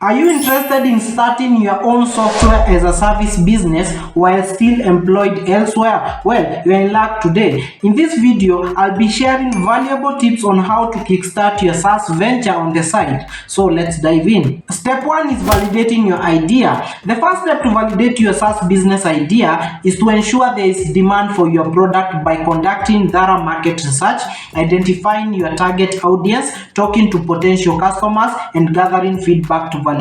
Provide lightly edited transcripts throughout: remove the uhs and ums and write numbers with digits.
Are you interested in starting your own software as a service business while still employed elsewhere? Well, you're in luck today. In this video, I'll be sharing valuable tips on how to kickstart your SaaS venture on the side. So let's dive in. Step 1 is validating your idea. The first step to validate your SaaS business idea is to ensure there is demand for your product by conducting thorough market research, identifying your target audience, talking to potential customers, and gathering feedback to validate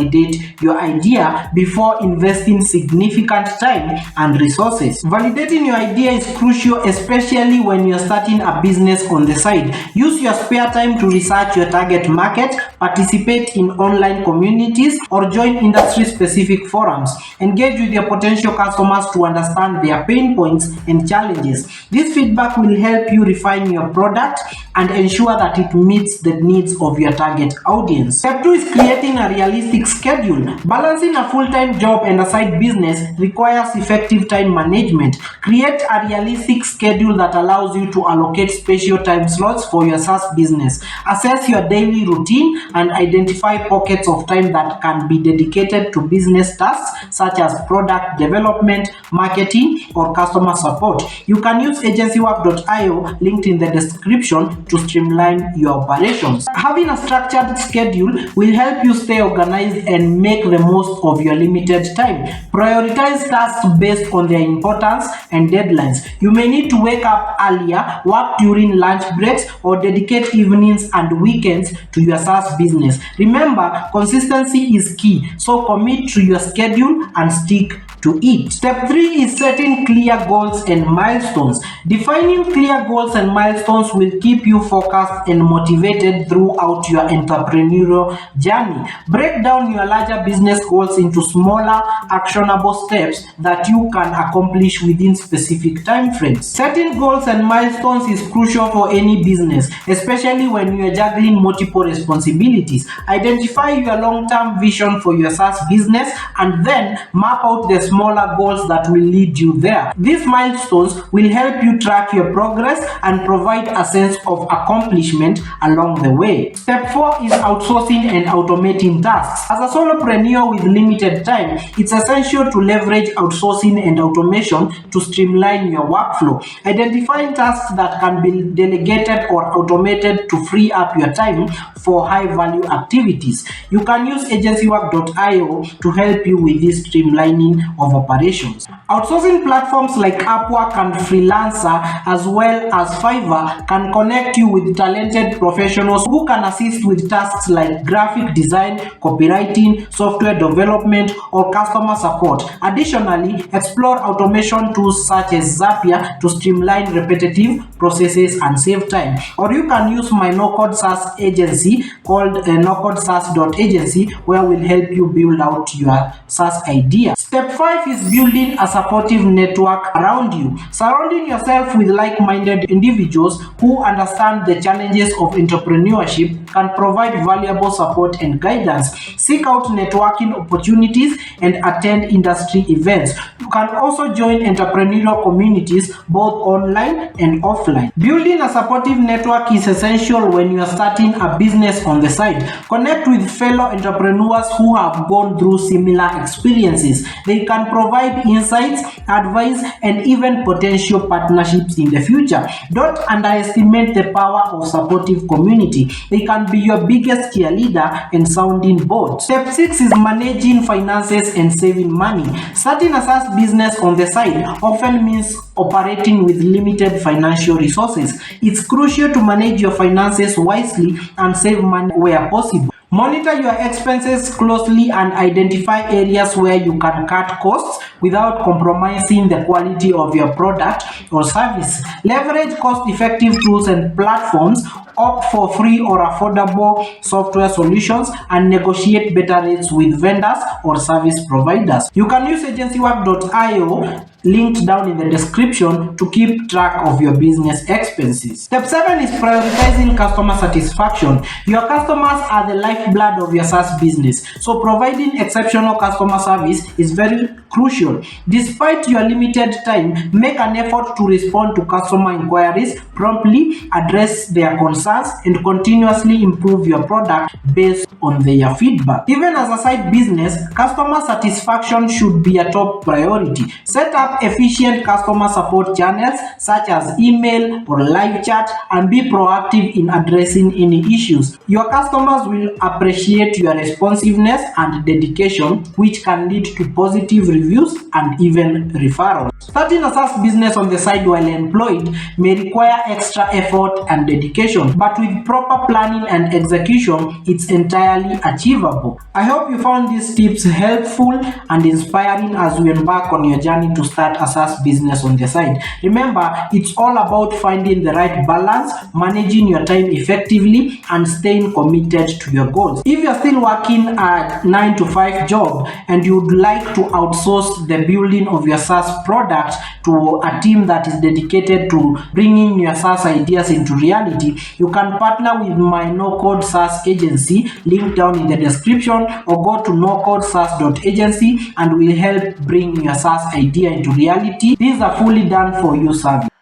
your idea before investing significant time and resources. Validating your idea is crucial, especially when you're starting a business on the side. Use your spare time to research your target market, participate in online communities, or join industry-specific forums. Engage with your potential customers to understand their pain points and challenges. This feedback will help you refine your product and ensure that it meets the needs of your target audience. Step 2 is creating a realistic schedule. Balancing a full-time job and a side business requires effective time management. Create a realistic schedule that allows you to allocate special time slots for your SaaS business. Assess your daily routine and identify pockets of time that can be dedicated to business tasks such as product development, marketing, or customer support. You can use agencywork.io linked in the description to streamline your operations. Having a structured schedule will help you stay organized and make the most of your limited time. Prioritize tasks based on their importance and deadlines. You may need to wake up earlier, work during lunch breaks, or dedicate evenings and weekends to your SaaS business. Remember, consistency is key, so commit to your schedule and stick to it. Step 3 is setting clear goals and milestones. Defining clear goals and milestones will keep you focused and motivated throughout your entrepreneurial journey. Break down your larger business goals into smaller, actionable steps that you can accomplish within specific time frames. Setting goals and milestones is crucial for any business, especially when you are juggling multiple responsibilities. Identify your long-term vision for your SaaS business and then map out the smaller goals that will lead you there. These milestones will help you track your progress and provide a sense of accomplishment along the way. Step 4 is outsourcing and automating tasks. As a solopreneur with limited time, it's essential to leverage outsourcing and automation to streamline your workflow. Identifying tasks that can be delegated or automated to free up your time for high-value activities. You can use agencywork.io to help you with this streamlining of operations. Outsourcing platforms like Upwork and Freelancer, as well as Fiverr, can connect you with talented professionals who can assist with tasks like graphic design, copywriting, software development, or customer support. Additionally, explore automation tools such as Zapier to streamline repetitive processes and save time. Or you can use my no-code SaaS agency called nocodesaas.agency, where we'll help you build out your SaaS idea. Step 5 is building a supportive network around you. Surrounding yourself with like-minded individuals who understand the challenges of entrepreneurship can provide valuable support and guidance. Seek out networking opportunities and attend industry events. You can also join entrepreneurial communities both online and offline. Building a supportive network is essential when you are starting a business on the side. Connect with fellow entrepreneurs who have gone through similar experiences. They can provide insights, advice, and even potential partnerships in the future. Don't underestimate the power of supportive community. They can be your biggest cheerleader and sounding board. Step 6 is managing finances and saving money. Starting a SaaS business on the side often means operating with limited financial resources. It's crucial to manage your finances wisely and save money where possible. Monitor your expenses closely and identify areas where you can cut costs without compromising the quality of your product or service. Leverage cost-effective tools and platforms, opt for free or affordable software solutions, and negotiate better rates with vendors or service providers. You can use agencywork.io linked down in the description to keep track of your business expenses. Step 7 is prioritizing customer satisfaction. Your customers are the lifeblood of your SaaS business, so providing exceptional customer service is very crucial. Despite your limited time, make an effort to respond to customer inquiries promptly, address their concerns, and continuously improve your product based on their feedback. Even as a side business, customer satisfaction should be a top priority. Set up efficient customer support channels such as email or live chat and be proactive in addressing any issues. Your customers will appreciate your responsiveness and dedication, which can lead to positive reviews and even referrals. Starting a SaaS business on the side while employed may require extra effort and dedication, but with proper planning and execution, it's entirely achievable. I hope you found these tips helpful and inspiring as we embark on your journey to start a SaaS business on the side. Remember, it's all about finding the right balance, managing your time effectively, and staying committed to your goals. If you're still working a 9-to-5 job and you'd like to outsource the building of your SaaS product to a team that is dedicated to bringing your SaaS ideas into reality, you can partner with my no-code SaaS agency, link down in the description, or go to nocodesas.agency and we'll help bring your SaaS idea into reality. This is a fully done for you service.